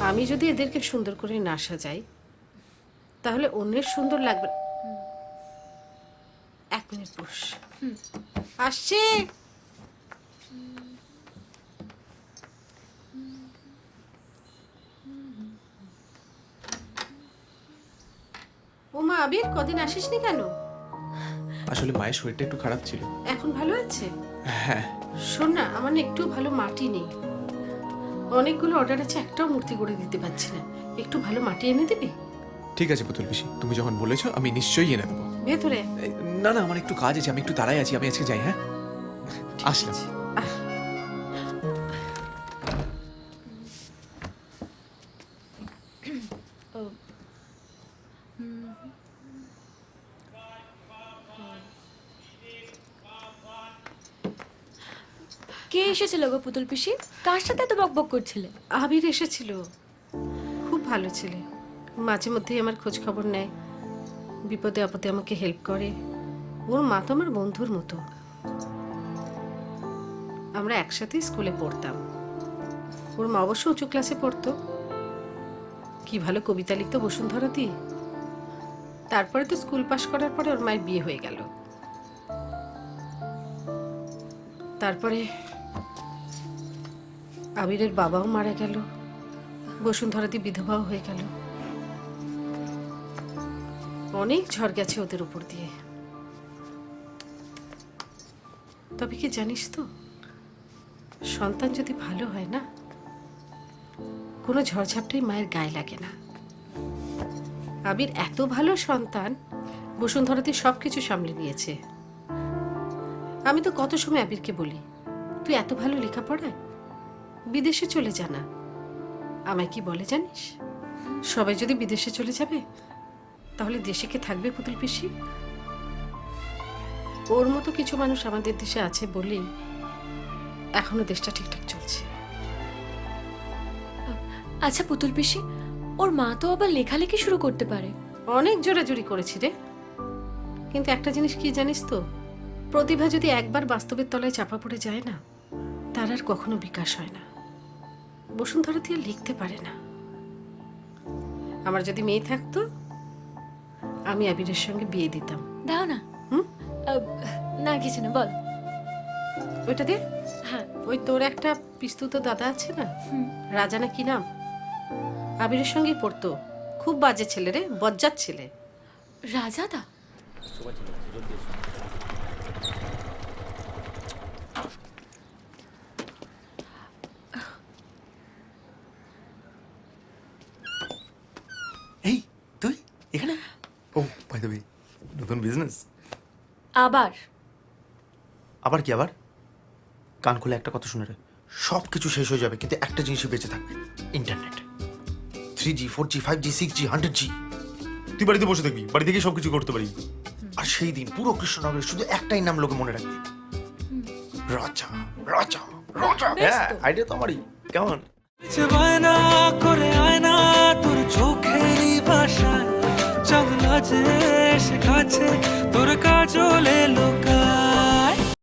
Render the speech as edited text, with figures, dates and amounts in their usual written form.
আমি যদি এদেরকে সুন্দর করে না সাজাই তাহলে অন্যের সুন্দর লাগবে। 1 মিনিট বস, আসছি। ওমা আবির, কদিন আসিসনি কেন? আসলে মায়ের শরীরটা একটু খারাপ ছিল। এখন ভালো আছে? হ্যাঁ। শোন না, আমার না একটু ভালো মাটি নেই। অনেকগুলো অর্ডার আছে, একটাও মূর্তি করে দিতে পারছি না। একটু ভালো মাটি এনে দিবি? ঠিক আছে পুতুল পিসি, তুমি যখন বলেছো আমি নিশ্চয়ই এনে দেবো। ভেতরে না না, আমার একটু কাজ আছে, আমি একটু তাড়াই আছি, আমি আজকে যাই। হ্যাঁ, আসলাম। কে এসেছিল গো পুতুল পিসি? কার সাথে এত বকবক করছিলে? আবির এসেছিল, খুব ভালো ছেলে। মাঝে মধ্যেই আমার খোঁজ খবর নেয়, বিপদে আপদে আমাকে হেল্প করে। ওর মা তো আমার বন্ধুর মতো। আমরা একসাথেই স্কুলে পড়তাম। ওর মা অবশ্য উঁচু ক্লাসে পড়তো। কি ভালো কবিতা লিখতো বসুন্ধরাদি। তারপরে তো স্কুল পাশ করার পরে ওর মায়ের বিয়ে হয়ে গেল। তারপরে আবিরের বাবাও মারা গেল, বসুন্ধরাদি বিধবাও হয়ে গেল। অনেক ঝড় গেছে ওদের উপর দিয়ে। তবে কি জানিস তো, সন্তান যদি ভালো হয় না, কোনো ঝড়ঝাপটাই মায়ের গায়ে লাগে না। আবির এত ভালো সন্তান, বসুন্ধরাতে সবকিছু সামলে নিয়েছে। আমি তো কত সময় আবিরকে বলি, তুই এত ভালো লেখাপড়ায় বিদেশে চলে যা না। আমায় কি বলে জানিস? সবাই যদি বিদেশে চলে যাবে তাহলে দেশে কে থাকবে পুতুল পিসি? ওর মতো কিছু মানুষ আমাদের দেশে আছে বলেই এখনো দেশটা ঠিকঠাক চলছে। আচ্ছা পুতুল পিসি, ওর মা তো আবার লেখালেখি শুরু করতে পারে। অনেক জোরাজুরি করেছি রে, কিন্তু একটা জিনিস কি জানিস তো, প্রতিভা যদি একবার বাস্তবের তলায় চাপা পড়ে যায় না, তার আর কখনো বিকাশ হয় না। বসুন্ধরা দিয়ে লিখতে পারে না। আমার যদি মেয়ে থাকতো, আমি আবিরের সঙ্গে বিয়ে দিতাম। দাও না। হুম? না কিছু না, বল। ওইটা দিয়ে, হ্যাঁ। ওই তোর একটা পিস্তুত দাদা আছে না, রাজা না কি নাম, আবিরের সঙ্গেই পড়তো। খুব বাজে ছেলে রে, বজ্জাত ছেলে। রাজাদা? এই তুই এখানে? ও বাই দ্য ওয়ে, নতুন বিজনেস? আবার? আবার কি আবার? কান খুলে একটা কথা শুনে রে, সব কিছু শেষ হয়ে যাবে কিন্তু একটা জিনিসই বেঁচে থাকবে, internet. 3G 4G 5G 6G 100G। তুই বাড়িতে বসে থাকবি, বাড়ি থেকে সব কিছু করতে পারবি। আর সেই দিন পুরো কৃষ্ণনগরে শুধু একটাই নাম লোকে মনে রাখবে, রাজা রাজা রাজা। বেশ হ্যাঁ, তো। আইডিয়া তো আমারই। কেমন? বায়না করে আয়না তোর চোখেরই ভাষায়, চাঁদ লাজে এসে কাছে তোর কাজলে লুকায়।